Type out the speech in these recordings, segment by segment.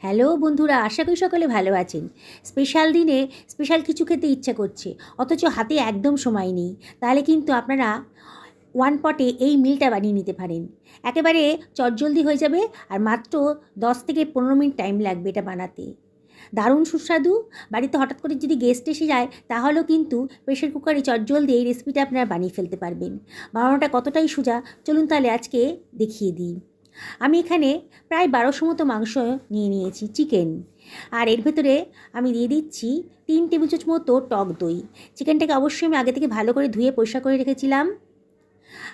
Hello বন্ধুরা, আশা করি সকলে ভালো আছেন। স্পেশাল দিনে স্পেশাল কিছু খেতে ইচ্ছা করছে, অথচ হাতে একদম সময় নেই। তাহলে কিন্তু আপনারা ওয়ান পটে এই মিলটা বানিয়ে নিতে পারেন। একেবারে চটজলদি হয়ে যাবে, আর মাত্র 10 থেকে 15 মিনিট টাইম লাগবে এটা বানাতে। দারুণ সুস্বাদু। বাড়িতে হঠাৎ করে যদি গেস্ট এসে যায়, তাহলেও কিন্তু প্রেশার কুকারে চটজলদি এই রেসিপিটা আপনারা বানিয়ে ফেলতে পারবেন। বানানোটা কতটাই সোজা, চলুন তাহলে আজকে দেখিয়ে দিই। আমি এখানে প্রায় 1200 মতো মাংস নিয়ে নিয়েছি, চিকেন। আর এর ভেতরে আমি দিয়ে দিচ্ছি 3 টেবিল চামচ মতো টক দই। চিকেনটাকে অবশ্যই আমি আগে থেকে ভালো করে ধুয়ে পরিষ্কার করে রেখেছিলাম।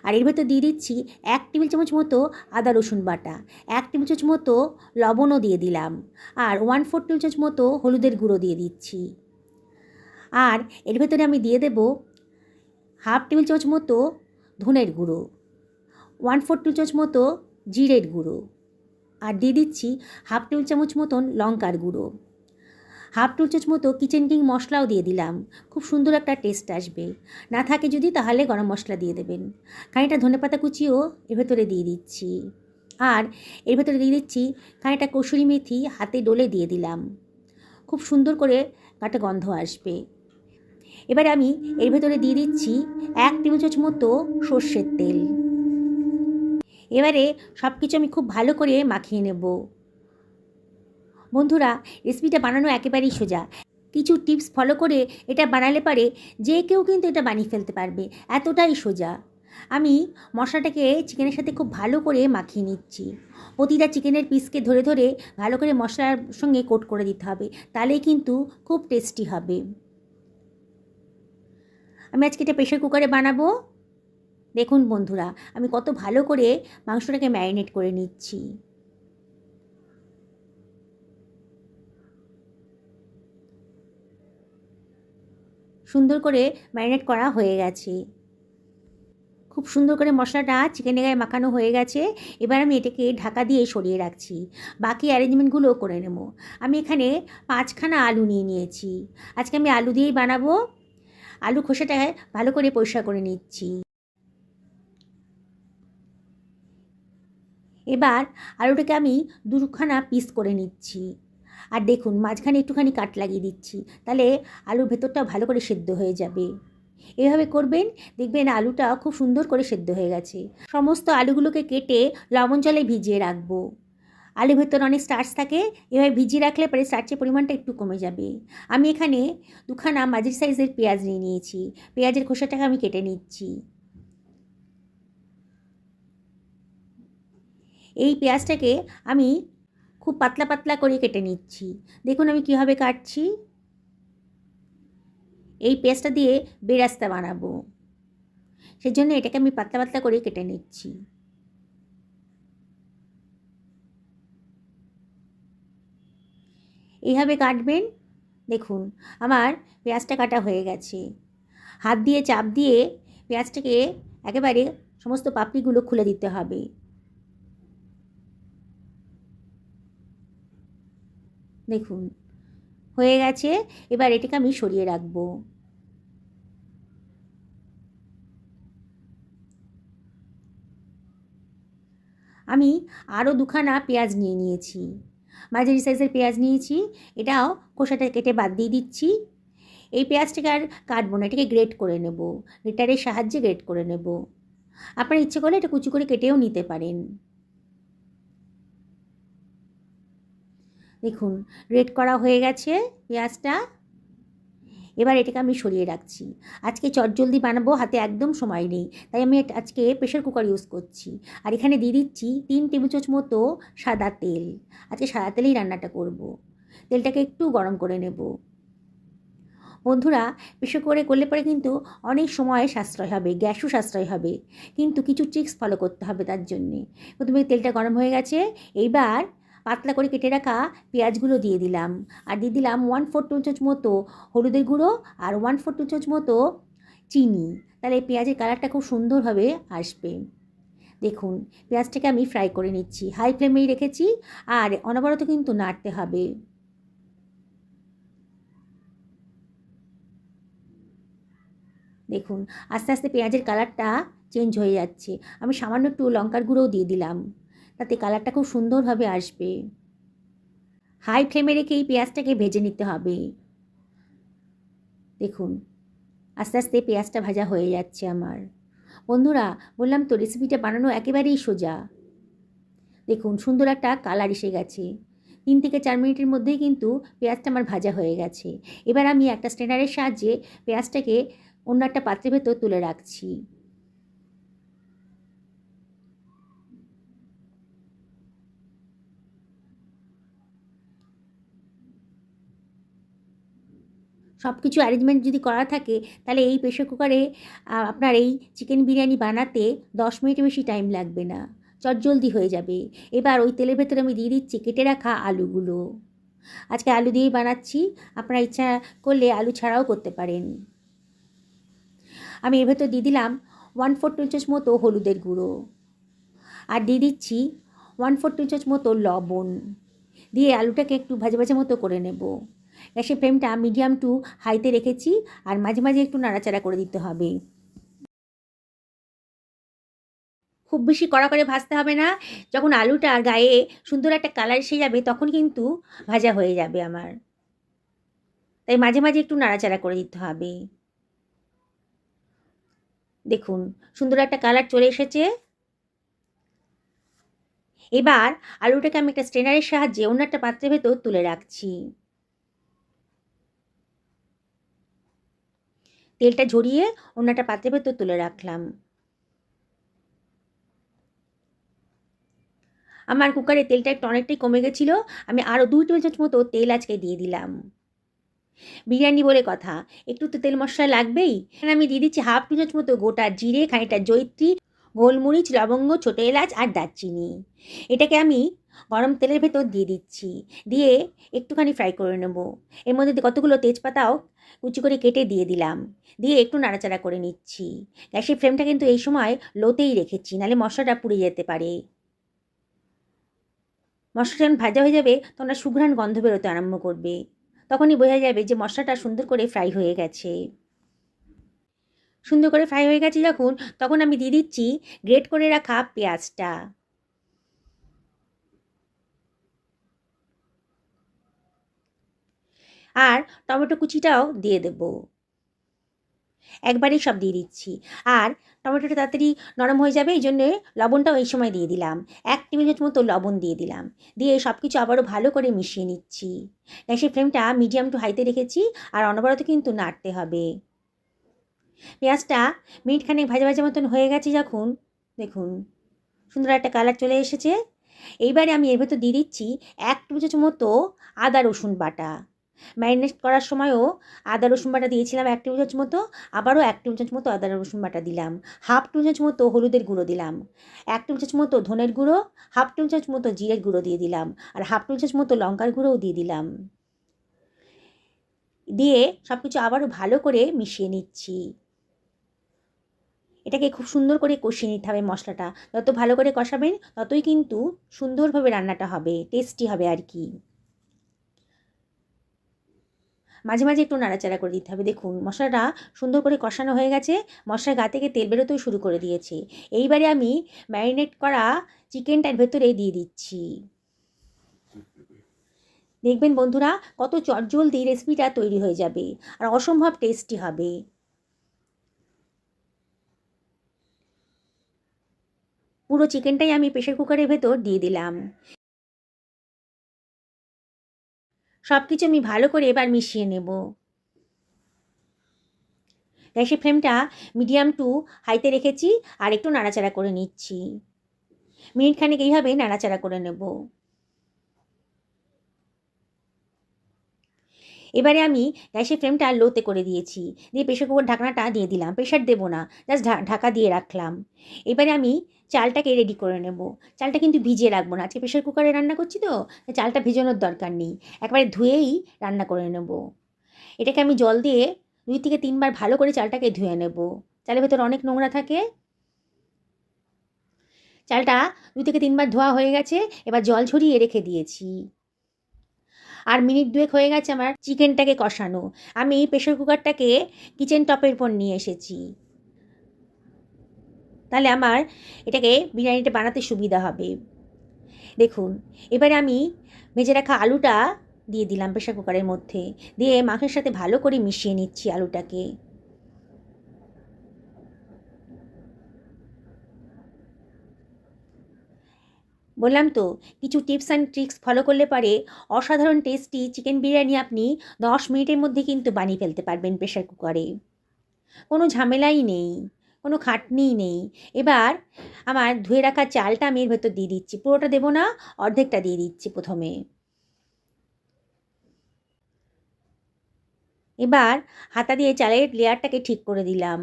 আর এর ভেতর দিয়ে দিচ্ছি 1 টেবিল চামচ মতো আদা রসুন বাটা, 1 টেবিল চামচ মতো লবণও দিয়ে দিলাম, আর 1/4 টেবিল চামচ মতো হলুদের গুঁড়ো দিয়ে দিচ্ছি। আর এর ভেতরে আমি দিয়ে দেব 1/2 টেবিল চামচ মতো ধনের গুঁড়ো, 1/4 টেবিল চামচ মতো জিরের গুঁড়ো, আর দিয়ে দিচ্ছি 1/2 টেবিল চামচ মতন লঙ্কার গুঁড়ো, 1/2 টেবিল চামচ মতো কিচেন কিং মশলাও দিয়ে দিলাম। খুব সুন্দর একটা টেস্ট আসবে। না থাকে যদি তাহলে গরম মশলা দিয়ে দেবেন। খানিকটা ধনেপাতা কুচিও এর ভেতরে দিয়ে দিচ্ছি। আর এর ভেতরে দিয়ে দিচ্ছি খানিকটা কসুরি মেথি, হাতে ডলে দিয়ে দিলাম। খুব সুন্দর করে একটা গন্ধ আসবে। এবারে আমি এর ভেতরে দিয়ে দিচ্ছি 1 টেবিল চামচ মতো সর্ষের তেল। এবারে সব কিছু আমি খুব ভালো করে মাখিয়ে নেব। বন্ধুরা, রেসিপিটা বানানো একেবারেই সোজা। কিছু টিপস ফলো করে এটা বানালে পারে যে কেউ কিন্তু এটা বানিয়ে ফেলতে পারবে, এতটাই সোজা। আমি মশলাটাকে চিকেনের সাথে খুব ভালো করে মাখিয়ে নিচ্ছি। প্রতিটা চিকেনের পিসকে ধরে ধরে ভালো করে মশলার সঙ্গে কোট করে দিতে হবে, তাহলেই কিন্তু খুব টেস্টি হবে। আমি আজকে এটা প্রেশার কুকারে বানাবো। দেখুন বন্ধুরা, আমি কত ভালো করে মাংসটাকে ম্যারিনেট করে নিচ্ছি। সুন্দর করে ম্যারিনেট করা হয়ে গেছে। খুব সুন্দর করে মশলাটা চিকেনের গায়ে মাখানো হয়ে গেছে। এবার আমি এটাকে ঢাকা দিয়ে সরিয়ে রাখছি। বাকি অ্যারেঞ্জমেন্টগুলো করে নেব। আমি এখানে 5খানা আলু নিয়ে নিয়েছি। আজকে আমি আলু দিয়েই বানাবো। আলু খোসাটাকে ভালো করে পরিষ্কার করে নিচ্ছি। এবার আলুটাকে আমি 2খানা পিস করে নিচ্ছি। আর দেখুন, মাঝখানে একটুখানি কাট লাগিয়ে দিচ্ছি, তাহলে আলুর ভেতরটা ভালো করে সেদ্ধ হয়ে যাবে। এভাবে করবেন, দেখবেন আলুটা খুব সুন্দর করে সেদ্ধ হয়ে গেছে। সমস্ত আলুগুলোকে কেটে লবণ জলে ভিজিয়ে রাখবো। আলুর ভেতর অনেক স্টার্চ থাকে, এভাবে ভিজিয়ে রাখলে পরে স্টার্চের পরিমাণটা একটু কমে যাবে। আমি এখানে 2খানা মাঝারি সাইজের পেঁয়াজ নিয়ে নিয়েছি। পেঁয়াজের খোসাটাকে আমি কেটে নিচ্ছি। এই পেঁয়াজটাকে আমি খুব পাতলা পাতলা করে কেটে নিচ্ছি। দেখুন আমি কীভাবে কাটছি। এই পেঁয়াজটা দিয়ে বেরাস্তা বানাবো, সেজন্য এটাকে আমি পাতলা পাতলা করে কেটে নিচ্ছি। এইভাবে কাটবেন। দেখুন আমার পেঁয়াজটা কাটা হয়ে গেছে। হাত দিয়ে চাপ দিয়ে পেঁয়াজটাকে একেবারে সমস্ত পাপড়িগুলো খুলে দিতে হবে। দেখুন হয়ে গেছে। এবার এটাকে আমি সরিয়ে রাখবো। আমি আরও 2খানা পেঁয়াজ নিয়ে নিয়েছি। মাঝারি সাইজের পেঁয়াজ নিয়েছি। এটাও খোসাটা কেটে বাদ দিয়ে দিচ্ছি। এই পেঁয়াজটাকে আর কাটবো না, এটাকে গ্রেট করে নেব। গ্রেটারের সাহায্যে গ্রেট করে নেব। আপনার ইচ্ছে করলে এটা কুচি করে কেটেও নিতে পারেন। দেখুন গ্রেট করা হয়ে গেছে পেঁয়াজটা। এবার এটাকে আমি সরিয়ে রাখছি। আজকে চটজলদি বানাবো, হাতে একদম সময় নেই, তাই আমি আজকে প্রেশার কুকার ইউজ করছি। আর এখানে দিয়ে দিচ্ছি 3 টেবিল চামচ মতো সাদা তেল। আজকে সাদা তেলেই রান্নাটা করব। তেলটাকে একটু গরম করে নেব। বন্ধুরা, প্রেশার কুকারে করলে পরে কিন্তু অনেক সময় সাশ্রয় হবে, গ্যাসও সাশ্রয় হবে, কিন্তু কিছু ট্রিক্স ফলো করতে হবে তার জন্যে। প্রথমে তেলটা গরম হয়ে গেছে। এইবার পাতলা করে কেটে রাখা পেঁয়াজগুলো দিয়ে দিলাম। আর দিয়ে দিলাম 1/4 টেবিল চামচ মতো হলুদের গুঁড়ো, আর 1/4 টেবিল চামচ মতো চিনি। তাহলে এই পেঁয়াজের কালারটা খুব সুন্দরভাবে আসবে। দেখুন পেঁয়াজটাকে আমি ফ্রাই করে নিচ্ছি, হাই ফ্লেমেই রেখেছি। আর অনবরত কিন্তু নাড়তে হবে। দেখুন আস্তে আস্তে পেঁয়াজের কালারটা চেঞ্জ হয়ে যাচ্ছে। আমি সামান্য একটু লঙ্কার গুঁড়োও দিয়ে দিলাম, তাতে কালারটা খুব সুন্দরভাবে আসবে। হাই ফ্লেমে রেখে এই পেঁয়াজটাকে ভেজে নিতে হবে। দেখুন আস্তে আস্তে পেঁয়াজটা ভাজা হয়ে যাচ্ছে আমার। বন্ধুরা বললাম তো রেসিপিটা বানানো একেবারেই সোজা। দেখুন সুন্দর একটা কালার এসে গেছে। 3 থেকে 4 মিনিটের মধ্যেই কিন্তু পেঁয়াজটা আমার ভাজা হয়ে গেছে। এবার আমি একটা স্ট্রেনারের সাহায্যে পেঁয়াজটাকে অন্য একটা পাত্রের ভেতর তুলে রাখছি। সব কিছু অ্যারেঞ্জমেন্ট যদি করা থাকে তাহলে এই প্রেশার কুকারে আপনার এই চিকেন বিরিয়ানি বানাতে 10 মিনিটের বেশি টাইম লাগবে না, চটজলদি হয়ে যাবে। এবার ওই তেলের ভেতরে আমি দিয়ে দিচ্ছি কেটে রাখা আলুগুলো। আজকে আলু দিয়েই বানাচ্ছি, আপনারা ইচ্ছা করলে আলু ছাড়াও করতে পারেন। আমি এর ভেতর দিয়ে দিলাম 1/4 টি চামচ মতো হলুদের গুঁড়ো, আর দিয়ে দিচ্ছি 1/4 টি চামচ মতো লবণ, দিয়ে আলুটাকে একটু ভাজা ভাজা মতো করে নেব। গ্যাসের ফ্লেমটা মিডিয়াম টু হাইতে রেখেছি, আর মাঝে মাঝে একটু নাড়াচাড়া করে দিতে হবে। খুব বেশি কড়া করে ভাজতে হবে না, যখন আলুটা গায়ে সুন্দর একটা কালার এসে যাবে তখন কিন্তু ভাজা হয়ে যাবে আমার, তাই মাঝে মাঝে একটু নাড়াচাড়া করে দিতে হবে। দেখুন সুন্দর একটা কালার চলে এসেছে। এবার আলুটাকে আমি একটা স্ট্রেনারের সাহায্যে অন্য একটা পাত্রের ভেতর তুলে রাখছি। তেলটা ঝরিয়ে অন্য একটা পাত্রের ভেতর তুলে রাখলাম। আমার কুকারে তেলটা একটু অনেকটাই কমে গেছিলো, আমি আরও 2 টেবিল চামচ মতো তেল আজকে দিয়ে দিলাম। বিরিয়ানি বলে কথা, একটু তো তেল মশলা লাগবেই। এখানে আমি দিয়ে দিচ্ছি 1/2 টি চামচ মতো গোটা জিরে, খানিকটা জয়িত্রী, গোলমরিচ, লবঙ্গ, ছোটো এলাচ আর দারচিনি। এটাকে আমি গরম তেলের ভেতর দিয়ে দিচ্ছি, দিয়ে একটুখানি ফ্রাই করে নেব। এর মধ্যে কতগুলো তেজপাতাও কুচি করে কেটে দিয়ে দিলাম, দিয়ে একটু নাড়াচাড়া করে নিচ্ছি। গ্যাসের ফ্লেমটা কিন্তু এই সময় লোতেই রেখেছি, নাহলে মশলাটা পুড়ে যেতে পারে। মশলাটা যখন ভাজা হয়ে যাবে তখন সুঘ্রাণ গন্ধ বেরোতে আরম্ভ করবে, তখনই বোঝা যাবে যে মশলাটা সুন্দর করে ফ্রাই হয়ে গেছে। সুন্দর করে ফ্রাই হয়ে গেছে যখন, তখন আমি দিয়ে দিচ্ছি গ্রেট করে রাখা পেঁয়াজটা, আর টমেটো কুচিটাও দিয়ে দেব। একবারেই সব দিয়ে দিচ্ছি, আর টমেটোটা তাড়াতাড়ি নরম হয়ে যাবে এই জন্যে লবণটাও এই সময় দিয়ে দিলাম। 1 টেবিল চামচ মতো লবণ দিয়ে দিলাম, দিয়ে সব কিছু আবারও ভালো করে মিশিয়ে নিচ্ছি। গ্যাসের ফ্লেমটা মিডিয়াম টু হাইতে রেখেছি, আর অনবরত কিন্তু নাড়তে হবে। পেঁয়াজটা মিনিটখানেক ভাজা ভাজা মতন হয়ে গেছে যখন, দেখুন সুন্দর একটা কালার চলে এসেছে। এইবারে আমি এর ভেতর দিয়ে দিচ্ছি 1 টেবিল চামচ মতো আদা রসুন বাটা। ম্যারিনেট করার সময়ও আদা রসুন বাটা দিয়েছিলাম 1 টেবিল চামচ মতো, আবারও 1 টেবিল চামচ মতো আদা রসুন বাটা দিলাম। 1/2 টেবিল চামচ মতো হলুদের গুঁড়ো দিলাম, 1 টেবিল চামচ মতো ধনের গুঁড়ো, 1/2 টেবিল চামচ মতো জিরের গুঁড়ো দিয়ে দিলাম, আর 1/2 টেবিল চামচ মতো লঙ্কার গুঁড়োও দিয়ে দিলাম। দিয়ে সব কিছু আবারও ভালো করে মিশিয়ে নিচ্ছি। এটাকে খুব সুন্দর করে কষিয়ে নিতে হবে মশলাটা, যত ভালো করে কষাবেন ততই কিন্তু সুন্দরভাবে রান্নাটা হবে, টেস্টি হবে আর কি। মাঝে মাঝে একটু নাড়াচাড়া করে দিতে হবে। দেখুন মশলাটা সুন্দর করে কষানো হয়ে গেছে, মশলার গা থেকে তেল বেরোতেও শুরু করে দিয়েছে। এইবারে আমি ম্যারিনেট করা চিকেনটার ভেতরে দিয়ে দিচ্ছি। দেখবেন বন্ধুরা কত চটজলদি রেসিপিটা তৈরি হয়ে যাবে, আর অসম্ভব টেস্টি হবে। পুরো চিকেনটাই আমি প্রেশার কুকারের ভেতর দিয়ে দিলাম। সব কিছু আমি ভালো করে এবার মিশিয়ে নেব। গ্যাসের ফ্লেমটা মিডিয়াম টু হাইতে রেখেছি, আর একটু নাড়াচাড়া করে নিচ্ছি। মিনিট খানেক এইভাবে নাড়াচাড়া করে নেব। এবারে আমি গ্যাসের ফ্লেমটা লোতে করে দিয়েছি, দিয়ে প্রেশার কুকার ঢাকনাটা দিয়ে দিলাম, প্রেশার দেবো না, জাস্ট ঢাকা দিয়ে রাখলাম। এবারে আমি চালটাকে রেডি করে নেব। চালটা কিন্তু ভিজিয়ে রাখবো না, আজকে প্রেশার কুকারে রান্না করছি তো, চালটা ভেজানোর দরকার নেই, একবারে ধুয়েই রান্না করে নেব। এটাকে আমি জল দিয়ে 2 থেকে 3 বার ভালো করে চালটাকে ধুয়ে নেব, চালের ভেতর অনেক নোংরা থাকে। চালটা 2 থেকে 3 বার ধোয়া হয়ে গেছে, এবার জল ঝরিয়ে রেখে দিয়েছি। আর মিনিট 2 হয়ে গেছে আমার চিকেনটাকে কষানো। আমি প্রেশার কুকারটাকে কিচেন টপের উপর নিয়ে এসেছি, তাহলে আমার এটাকে বিরিয়ানিটা বানাতে সুবিধা হবে। দেখুন এবারে আমি ভেজে রাখা আলুটা দিয়ে দিলাম প্রেশার কুকারের মধ্যে, দিয়ে মাংসের সাথে ভালো করে মিশিয়ে নিচ্ছি আলুটাকে। বললাম তো, কিছু টিপস অ্যান্ড ট্রিক্স ফলো করলে পরে অসাধারণ টেস্টি চিকেন বিরিয়ানি আপনি 10 মিনিটের মধ্যে কিন্তু বানিয়ে ফেলতে পারবেন প্রেশার কুকারে। কোনো ঝামেলাই নেই, কোনো খাটনিই নেই। এবার আমার ধুয়ে রাখা চালটা আমি এর ভেতর দিয়ে দিচ্ছি, পুরোটা দেবো না, অর্ধেকটা দিয়ে দিচ্ছি প্রথমে। এবার হাতা দিয়ে চালের লেয়ারটাকে ঠিক করে দিলাম।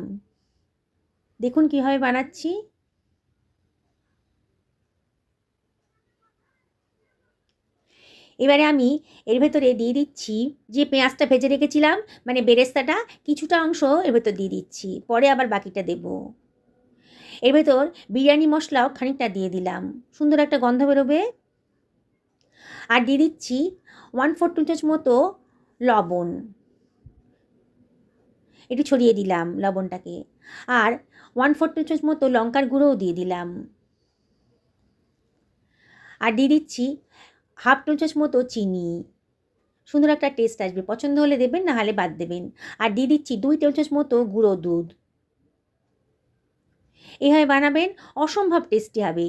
দেখুন কীভাবে বানাচ্ছি। এবারে আমি এর ভেতরে দিয়ে দিচ্ছি যে পেঁয়াজটা ভেজে রেখেছিলাম, মানে বেরেস্তাটা, কিছুটা অংশ এর ভেতর দিয়ে দিচ্ছি, পরে আবার বাকিটা দেব। এর ভেতর বিরিয়ানি মশলাও খানিকটা দিয়ে দিলাম, সুন্দর একটা গন্ধ বেরোবে। আর দিয়ে দিচ্ছি 1/4 চামচ মতো লবণ, একটু ছড়িয়ে দিলাম লবণটাকে। আর 1/4 চামচ মতো লঙ্কার গুঁড়োও দিয়ে দিলাম। আর দিয়ে দিচ্ছি 1/2 চামচ মতো চিনি, সুন্দর একটা টেস্ট আসবে। পছন্দ হলে দেবেন, না হলে বাদ দেবেন। আর দিয়ে দিচ্ছি 2 টেবিল চামচ মতো গুঁড়ো দুধ। এভাবে বানাবেন, অসম্ভব টেস্টি হবে।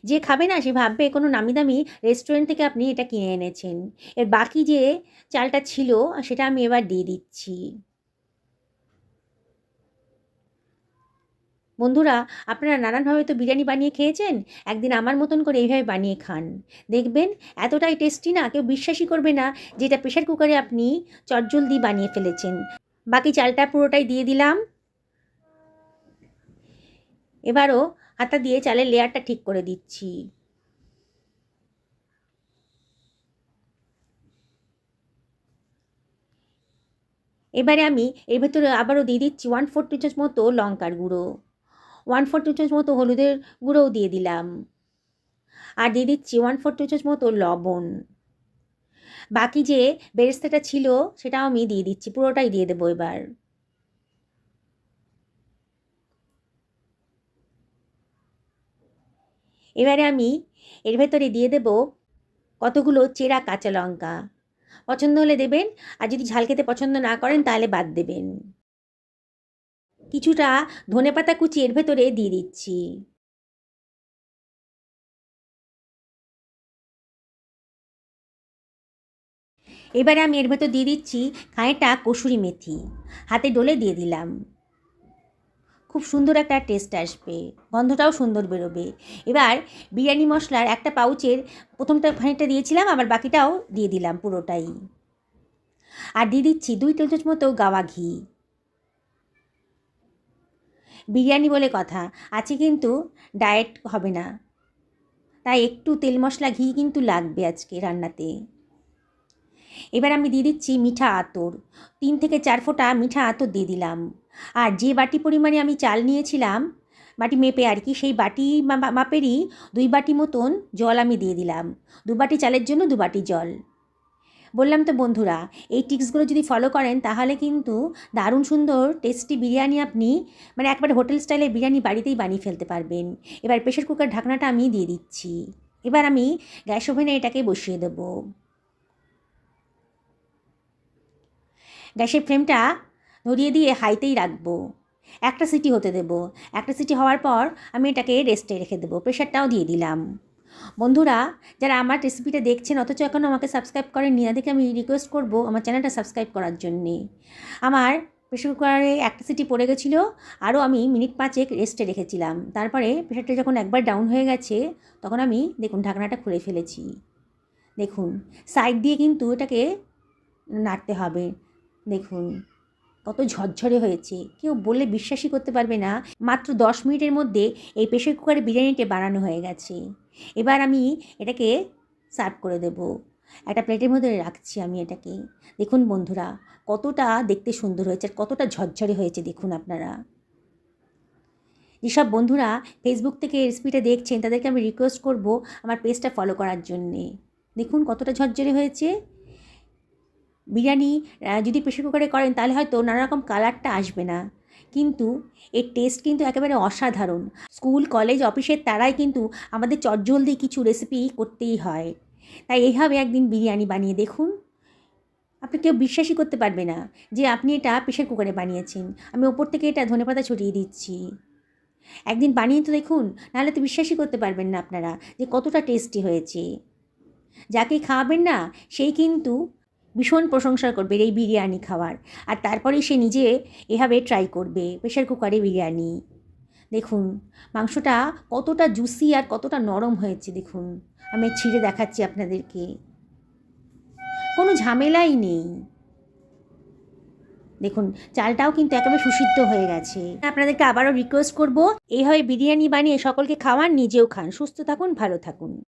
যে খাবে না সে ভাববে কোনো নামি দামি রেস্টুরেন্ট থেকে আপনি এটা কিনে এনেছেন। এর বাকি যে চালটা ছিল সেটা আমি এবার দিয়ে দিচ্ছি। বন্ধুরা, আপনারা নানানভাবে তো বিরিয়ানি বানিয়ে খেয়েছেন, একদিন আমার মতন করে এইভাবে বানিয়ে খান। দেখবেন এতটাই টেস্টি না, কেউ বিশ্বাসই করবে না যে এটা প্রেশার কুকারে আপনি চটজলদি বানিয়ে ফেলেছেন। বাকি চালটা পুরোটাই দিয়ে দিলাম। এবারও হাতা দিয়ে চালের লেয়ারটা ঠিক করে দিচ্ছি। এবারে আমি এর ভেতরে আবারও দিয়ে দিচ্ছি 1/4 চামচ মতো লঙ্কার গুঁড়ো, 1/4 চামচ মতো হলুদের গুঁড়োও দিয়ে দিলাম। আর দিয়ে দিচ্ছি 1/4 চামচ মতো লবণ। বাকি যে বেরেস্তাটা ছিল সেটাও আমি দিয়ে দিচ্ছি, পুরোটাই দিয়ে দেবো এবার। এবারে আমি এর ভেতরে দিয়ে দেব কতগুলো চেরা কাঁচা লঙ্কা। পছন্দ হলে দেবেন, আর যদি ঝাল খেতে পছন্দ না করেন তাহলে বাদ দেবেন। কিছুটা ধনেপাতা কুচি এর ভেতরে দিয়ে দিচ্ছি। এবারে আমি এর ভেতর দিয়ে দিচ্ছি খানিকটা কসুরি মেথি, হাতে ডলে দিয়ে দিলাম। খুব সুন্দর একটা টেস্ট আসবে, গন্ধটাও সুন্দর বেরোবে। এবার বিরিয়ানি মশলার একটা পাউচের প্রথমটা খানিকটা দিয়েছিলাম, আবার বাকিটাও দিয়ে দিলাম পুরোটাই। আর দিয়ে দিচ্ছি 2 টেবিল চামচ মতো গাওয়া ঘি। বিরিয়ানি বলে কথা, আছে কিন্তু ডায়েট হবে না, তাই একটু তেল মশলা ঘি কিন্তু লাগবে আজকে রান্নাতে। এবার আমি দিয়ে দিচ্ছি মিঠা আতর, 3 থেকে 4 ফোঁটা মিঠা আতর দিয়ে দিলাম। আর যে বাটি পরিমাণে আমি চাল নিয়েছিলাম, বাটি মেপে আর কি, সেই বাটি মাপেরই 2 বাটি মতন জল আমি দিয়ে দিলাম। 2 বাটি চালের জন্য 2 বাটি জল। বললাম তো বন্ধুরা, এই টিপসগুলো যদি ফলো করেন তাহলে কিন্তু দারুণ সুন্দর টেস্টি বিরিয়ানি আপনি, মানে একবারে হোটেল স্টাইলের বিরিয়ানি বাড়িতেই বানিয়ে ফেলতে পারবেন। এবার প্রেশার কুকার ঢাকনাটা আমি দিয়ে দিচ্ছি। এবার আমি গ্যাস ওভেনে এটাকে বসিয়ে দেবো। গ্যাসের ফ্লেমটা ধরিয়ে দিয়ে হাইতেই রাখবো। একটা সিটি হতে দেবো। একটা সিটি হওয়ার পর আমি এটাকে রেস্টে রেখে দেবো। প্রেশারটাও দিয়ে দিলাম। বন্ধুরা, যারা আমার রেসিপিটা দেখছেন অথচ এখনও আমাকে সাবস্ক্রাইব করেননি, তাদেরকে আমি রিকোয়েস্ট করব আমার চ্যানেলটা সাবস্ক্রাইব করার জন্যে। আমার প্রেশার কুকারে একটা সিটি পড়ে গেছিলো, আরও আমি মিনিট 5 রেস্টে রেখেছিলাম। তারপরে প্রেশারটা যখন একবার ডাউন হয়ে গেছে তখন আমি দেখুন ঢাকনাটা খুলে ফেলেছি। দেখুন সাইড দিয়ে কিন্তু এটাকে নাড়তে হবে। দেখুন কত ঝরঝরে হয়েছে, কেউ বললে বিশ্বাসই করতে পারবে না। মাত্র 10 মিনিটের মধ্যে এই প্রেশার কুকারে বিরিয়ানিটা বানানো হয়ে গেছে। এবার আমি এটাকে সার্ভ করে দেব। একটা প্লেটের মধ্যে রাখছি আমি এটাকে। দেখুন বন্ধুরা, কতটা দেখতে সুন্দর হয়েছে আর কতটা ঝরঝরে হয়েছে দেখুন আপনারা। যেসব বন্ধুরা ফেসবুক থেকে রেসিপিটা দেখছেন তাদেরকে আমি রিকোয়েস্ট করব আমার পেজটা ফলো করার জন্যে। দেখুন কতটা ঝরঝরে হয়েছে। বিরিয়ানি যদি প্রেশার কুকারে করেন তাহলে হয়তো নানা রকম কালারটা আসবে না, কিন্তু এর টেস্ট কিন্তু একেবারে অসাধারণ। স্কুল কলেজ অফিসের তারাই কিন্তু আমাদের চটজলদি কিছু রেসিপি করতেই হয়। তাই এইভাবে একদিন বিরিয়ানি বানিয়ে দেখুন। আপনি কেউ বিশ্বাসই করতে পারবে না যে আপনি এটা প্রেশার কুকারে বানিয়েছেন। আমি ওপর থেকে এটা ধনেপাতা ছড়িয়ে দিচ্ছি। একদিন বানিয়ে তো দেখুন, নাহলে তো বিশ্বাসই করতে পারবেন না আপনারা যে কতটা টেস্টি হয়েছে। যাকে খাওয়াবেন না সেই কিন্তু ভীষণ প্রশংসা করবে এই বিরিয়ানি খাওয়ার, আর তারপরেই সে নিজে এভাবে ট্রাই করবে প্রেশার কুকারে বিরিয়ানি। দেখুন মাংসটা কতটা জুসি আর কতটা নরম হয়েছে দেখুন। আমি ছিঁড়ে দেখাচ্ছি আপনাদেরকে, কোনো ঝামেলাই নেই। দেখুন চালটাও কিন্তু একেবারে সুসিদ্ধ হয়ে গেছে। আপনাদেরকে আবারও রিকোয়েস্ট করব, এইভাবে বিরিয়ানি বানিয়ে সকলকে খাওয়ান, নিজেও খান। সুস্থ থাকুন, ভালো থাকুন।